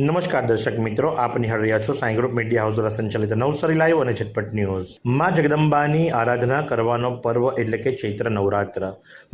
નમસ્કાર દર્શક મિત્રો, આપ નિહાળી રહ્યા છો સાંઈ ગ્રુપ મીડિયા હાઉસ દ્વારા સંચાલિત નવસારી લાઈવ અને ઝટપટ ન્યૂઝ। માં જગદંબાની આરાધના કરવાનો પર્વ એટલે કે ચૈત્ર નવરાત્ર।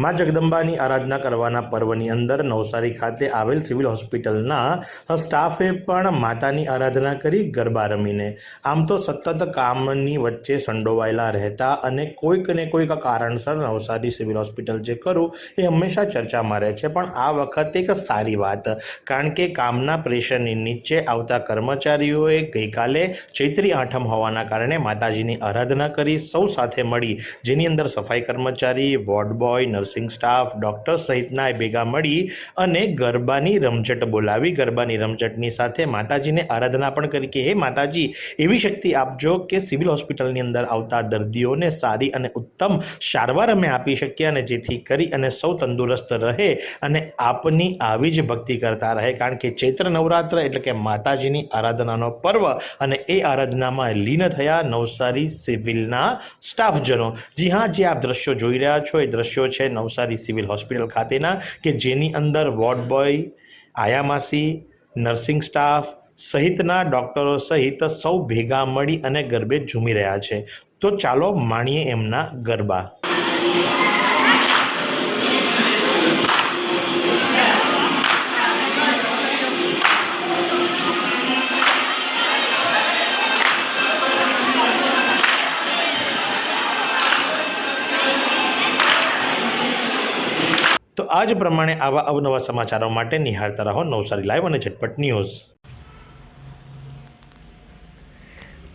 માં જગદંબાની આરાધના કરવાના પર્વની અંદર નવસારી ખાતે આવેલ સિવિલ હોસ્પિટલના સ્ટાફે પણ માતાની આરાધના કરી ગરબા રમીને। આમ તો સતત કામની વચ્ચે સંડોવાયેલા રહેતા અને કોઈક ને કોઈક કારણસર નવસારી સિવિલ હોસ્પિટલ જે કરું એ હંમેશા ચર્ચામાં રહે છે, પણ આ વખતે એક સારી વાત, કારણ કે કામના પ્રેશરની નીચે આવતા કર્મચારીઓએ ગઈકાલે ચૈત્રી આઠમ હોવાના કારણે માતાજીની આરાધના કરી સૌ સાથે મળી, જેની અંદર સફાઈ કર્મચારી, ward boy, nursing staff, doctor સહિતના ભેગા મળી અને ગરબાની રમઝટ બોલાવી। ગરબાની રમઝટની સાથે માતાજીને આરાધના પણ કરી કે હે માતાજી, એવી શક્તિ આપજો કે સિવિલ હોસ્પિટલની અંદર આવતા દર્દીઓને સારી અને ઉત્તમ સારવાર અમે આપી શકીએ અને જેથી કરી અને સૌ તંદુરસ્ત રહે અને આપની આવી જ ભક્તિ કરતા રહે, કારણ કે ચૈત્ર નવરાત્ર એટલે કે માતાજીની આરાધનાનો પર્વ અને એ આરાધનામાં લીન થયા નવસારી સિવિલના સ્ટાફજનો। જી હા, જે આપ દ્રશ્યો જોઈ રહ્યા છો એ દ્રશ્યો છે નવસારી સિવિલ હોસ્પિટલ ખાતેના, કે જેની અંદર વોર્ડ બોય, આયામાસી, નર્સિંગ સ્ટાફ સહિતના ડૉક્ટરો સહિત સૌ ભેગા મળી અને ગરબે ઝૂમી રહ્યા છે। તો ચાલો માણીએ એમના ગરબા। તો આ જ પ્રમાણે આવા અવનવા સમાચારો માટે નિહાળતા રહો નવસારી લાઈવ અને ઝટપટ ન્યૂઝ।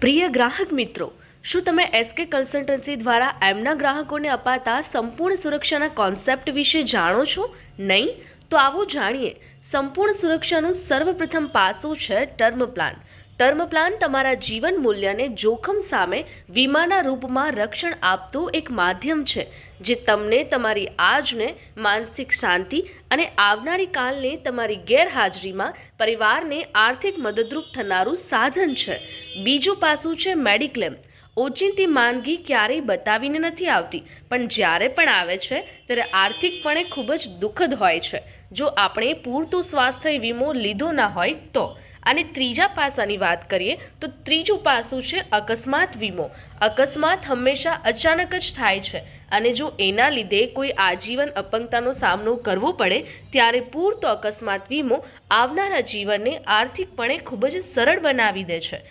પ્રિય ગ્રાહક મિત્રો, શું તમે એસકે કન્સલ્ટન્સી દ્વારા એમના ગ્રાહકોને અપાતા સંપૂર્ણ સુરક્ષાના કોન્સેપ્ટ વિશે જાણો છો? નહીં? તો આવો જાણીએ। સંપૂર્ણ સુરક્ષાનું સર્વપ્રથમ પાસું છે ટર્મ પ્લાન। ટર્મ પ્લાન તમારા જીવન મૂલ્યને જોખમ સામે વીમાના રૂપમાં રક્ષણ આપતું એક માધ્યમ છે, જે તમને તમારી આજને માનસિક શાંતિ અને આવનારી કાલને તમારી ગેરહાજરીમાં પરિવારને આર્થિક મદદરૂપ થનારું સાધન છે। બીજું પાસું છે મેડિક્લેમ। ઓચિંતી માંદગી ક્યારેય બતાવીને નથી આવતી, પણ જ્યારે પણ આવે છે ત્યારે આર્થિકપણે ખૂબ જ દુઃખદ હોય છે, જો આપણે પૂરતો સ્વાસ્થ્ય વીમો લીધો ના હોય તો। અને ત્રીજા પાસાની વાત કરીએ તો ત્રીજું પાસું છે અકસ્માત વીમો। અકસ્માત હંમેશા અચાનક જ થાય છે અને જો એના લીધે કોઈ આજીવન અપંગતાનો સામનો કરવો પડે ત્યારે પૂરતો અકસ્માત વીમો આવનારા જીવનને આર્થિકપણે ખૂબ જ સરળ બનાવી દે છે।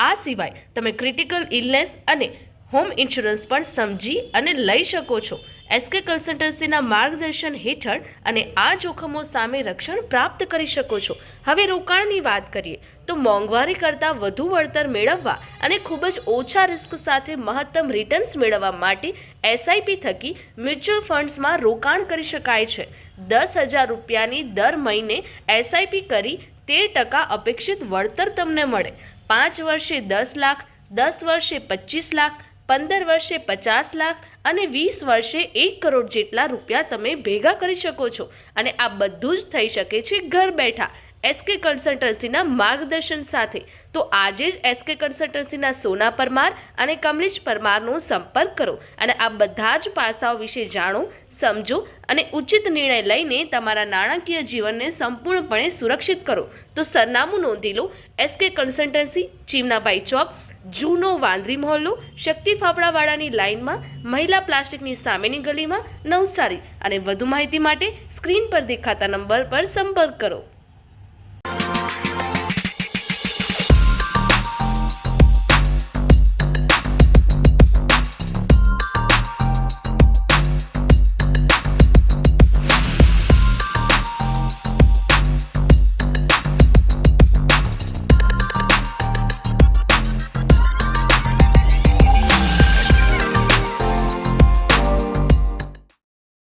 આ સિવાય તમે ક્રિટિકલ ઇલનેસ અને હોમ ઇન્સ્યોરન્સ પણ સમજી અને લઈ શકો છો એસકે કન્સલ્ટન્સીના માર્ગદર્શન હેઠળ, અને આ જોખમો સામે રક્ષણ પ્રાપ્ત કરી શકો છો। હવે રોકાણની વાત કરીએ તો મોંઘવારી કરતાં વધુ વળતર મેળવવા અને ખૂબ જ ઓછા રિસ્ક સાથે મહત્તમ રિટર્ન્સ મેળવવા માટે એસઆઈપી થકી મ્યુચ્યુઅલ ફંડ્સમાં રોકાણ કરી શકાય છે। 10,000 રૂપિયાની દર મહિને એસઆઈપી કરી 13% અપેક્ષિત વળતર તમને મળે। 5 વર્ષે 10 લાખ, 10 વર્ષે 25 લાખ, 15 વર્ષે 50 લાખ અને 20 વર્ષે 1 કરોડ જેટલા રૂપિયા તમે ભેગા કરી શકો છો, અને આ બધું જ થઈ શકે છે ઘર બેઠા એસકે કન્સલ્ટન્સીના માર્ગદર્શન સાથે। તો આજે જ એસકે કન્સલ્ટન્સીના સોના પરમાર અને કમલેશ પરમારનો સંપર્ક કરો અને આ બધા જ પાસાઓ વિશે જાણો, સમજો અને ઉચિત નિર્ણય લઈને તમારા નાણાકીય જીવનને સંપૂર્ણપણે સુરક્ષિત કરો। તો સરનામું નોંધી લો, એસકે કન્સલ્ટન્સી, ચીમનાભાઈ ચોક, જૂનો વાંદરી મહોલ્લો, શક્તિ ફાફડાવાળાની લાઇનમાં, મહિલા પ્લાસ્ટિકની સામેની ગલીમાં, નવસારી। અને વધુ માહિતી માટે સ્ક્રીન પર દેખાતા નંબર પર સંપર્ક કરો।